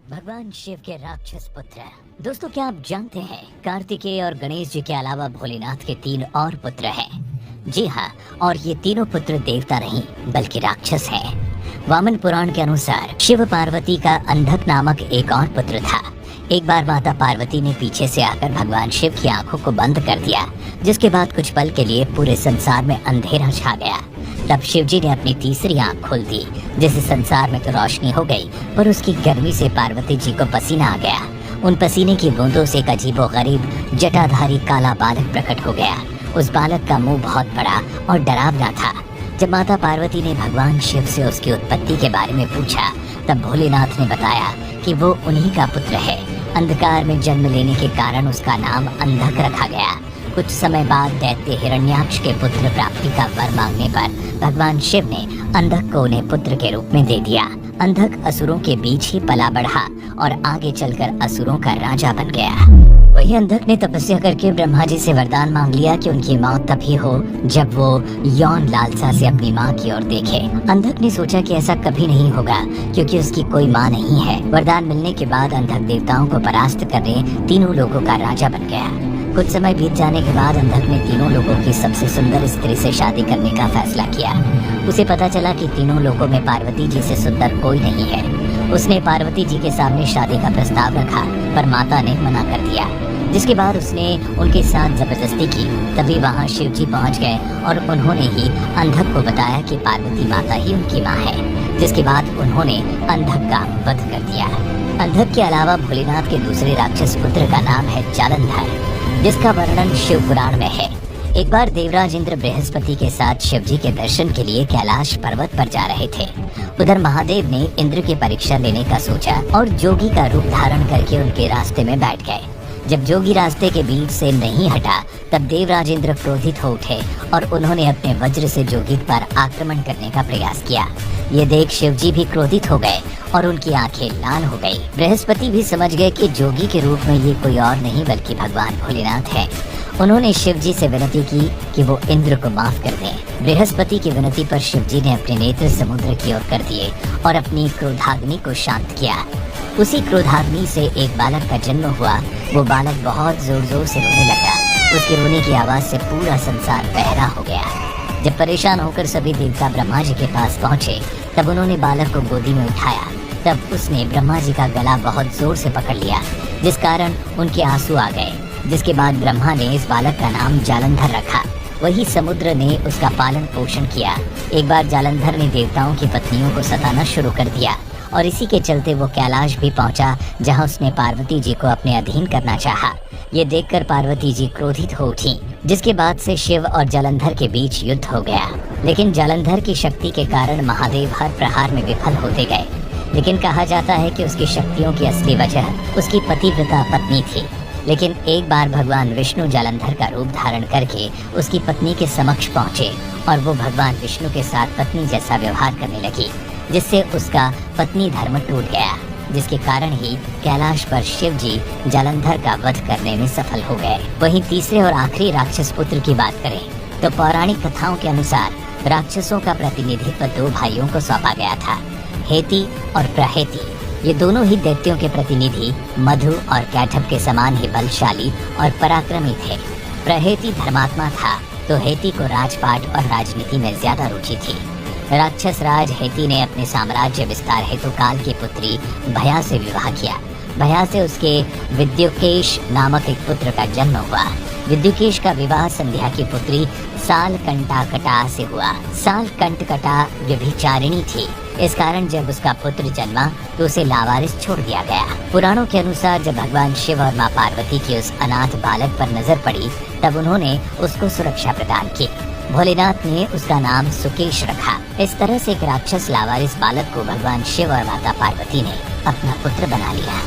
भगवान शिव के राक्षस पुत्र। दोस्तों, क्या आप जानते हैं कार्तिकेय और गणेश जी के अलावा भोलेनाथ के 3 और पुत्र हैं। जी हाँ, और ये तीनों पुत्र देवता नहीं बल्कि राक्षस हैं। वामन पुराण के अनुसार शिव पार्वती का अंधक नामक एक और पुत्र था। एक बार माता पार्वती ने पीछे से आकर भगवान शिव की आंखों को बंद कर दिया, जिसके बाद कुछ पल के लिए पूरे संसार में अंधेरा छा गया। तब शिवजी ने अपनी तीसरी आंख खोल दी, जिससे संसार में तो रोशनी हो गई, पर उसकी गर्मी से पार्वती जी को पसीना आ गया। उन पसीने की बूंदों से एक अजीबोगरीब जटाधारी काला बालक प्रकट हो गया। उस बालक का मुंह बहुत बड़ा और डरावना था। जब माता पार्वती ने भगवान शिव से उसकी उत्पत्ति के बारे में पूछा, तब भोलेनाथ ने बताया कि वो उन्हीं का पुत्र है। अंधकार में जन्म लेने के कारण उसका नाम अंधक रखा गया। कुछ समय बाद दैत्य हिरण्याक्ष के पुत्र प्राप्ति का वर मांगने पर भगवान शिव ने अंधक को उन्हें पुत्र के रूप में दे दिया। अंधक असुरों के बीच ही पला बढ़ा और आगे चलकर असुरों का राजा बन गया। वही अंधक ने तपस्या करके ब्रह्मा जी से वरदान मांग लिया कि उनकी मौत तभी हो जब वो यौन लालसा से अपनी माँ की ओर देखे। अंधक ने सोचा कि ऐसा कभी नहीं होगा, क्योंकि उसकी कोई माँ नहीं है। वरदान मिलने के बाद अंधक देवताओं को परास्त करने तीनों लोगों का राजा बन गया। कुछ समय बीत जाने के बाद अंधक ने तीनों लोगों की सबसे सुंदर स्त्री से शादी करने का फैसला किया। उसे पता चला कि तीनों लोगों में पार्वती जी से सुंदर कोई नहीं है। उसने पार्वती जी के सामने शादी का प्रस्ताव रखा, पर माता ने मना कर दिया। जिसके बाद उसने उनके साथ जबरदस्ती की। तभी वहाँ शिव जी पहुँच गए और उन्होंने ही अंधक को बताया कि पार्वती माता ही उनकी माँ है। जिसके बाद उन्होंने अंधक का वध कर दिया। अंधक के अलावा भोलेनाथ के दूसरे राक्षस पुत्र का नाम है जालंधर, जिसका वर्णन शिव पुराण में है। एक बार देवराज इंद्र बृहस्पति के साथ शिव जी के दर्शन के लिए कैलाश पर्वत पर जा रहे थे। उधर महादेव ने इंद्र की परीक्षा लेने का सोचा और जोगी का रूप धारण करके उनके रास्ते में बैठ गए। जब जोगी रास्ते के बीच से नहीं हटा, तब देवराज इंद्र क्रोधित हो उठे और उन्होंने अपने वज्र से जोगी पर आक्रमण करने का प्रयास किया। ये देख शिव जी भी क्रोधित हो गए और उनकी आंखें लाल हो गई। बृहस्पति भी समझ गए कि जोगी के रूप में ये कोई और नहीं बल्कि भगवान भोलेनाथ है। उन्होंने शिव जी से विनती की कि वो इंद्र को माफ कर दें। बृहस्पति की विनती पर शिव जी ने अपने नेत्र समुद्र की ओर कर दिए और अपनी क्रोधाग्नि को शांत किया। उसी क्रोधाग्नि से एक बालक का जन्म हुआ। वो बालक बहुत जोर जोर से रोने लगा। उसके रोने की आवाज से पूरा संसार बहरा हो गया। जब परेशान होकर सभी देवता ब्रह्मा जी के पास पहुँचे, तब उन्होंने बालक को गोदी में उठाया। तब उसने ब्रह्मा जी का गला बहुत जोर से पकड़ लिया, जिस कारण उनके आंसू आ गए। जिसके बाद ब्रह्मा ने इस बालक का नाम जालंधर रखा। वही समुद्र ने उसका पालन पोषण किया। एक बार जालंधर ने देवताओं की पत्नियों को सताना शुरू कर दिया और इसी के चलते वो कैलाश भी पहुंचा, जहां उसने पार्वती जी को अपने अधीन करना चाहा। ये देखकर पार्वती जी क्रोधित हो उठी, जिसके बाद से शिव और जालंधर के बीच युद्ध हो गया। लेकिन जालंधर की शक्ति के कारण महादेव हर प्रहार में विफल होते गए। लेकिन कहा जाता है कि उसकी शक्तियों की असली वजह उसकी पतिव्रता पत्नी थी। लेकिन एक बार भगवान विष्णु जालंधर का रूप धारण करके उसकी पत्नी के समक्ष पहुँचे और वो भगवान विष्णु के साथ पत्नी जैसा व्यवहार करने लगी, जिससे उसका पत्नी धर्म टूट गया। जिसके कारण ही कैलाश पर शिव जी जालंधर का वध करने में सफल हो गए। वहीं तीसरे और आखिरी राक्षस पुत्र की बात करें तो पौराणिक कथाओं के अनुसार राक्षसों का प्रतिनिधित्व 2 भाइयों को सौंपा गया था, हेति और प्रहेति। ये दोनों ही दैत्यों के प्रतिनिधि मधु और कैटभ के समान ही बलशाली और पराक्रमी थे। प्रहेति धर्मात्मा था, तो हेति को राजपाट और राजनीति में ज्यादा रुचि थी। राक्षस राज हेति ने अपने साम्राज्य विस्तार हेतु काल की पुत्री भया से विवाह किया। भया से उसके विद्युकेश नामक एक पुत्र का जन्म हुआ। विद्युकेश का विवाह संध्या की पुत्री सालकंटाकटा से हुआ। सालकंटकटा व्यभिचारिणी थी। इस कारण जब उसका पुत्र जन्मा तो उसे लावारिस छोड़ दिया गया। पुराणों के अनुसार जब भगवान शिव और माँ पार्वती की उस अनाथ बालक पर नजर पड़ी, तब उन्होंने उसको सुरक्षा प्रदान की। भोलेनाथ ने उसका नाम सुकेश रखा। इस तरह से एक राक्षस लावारिस बालक को भगवान शिव और माता पार्वती ने अपना पुत्र बना लिया।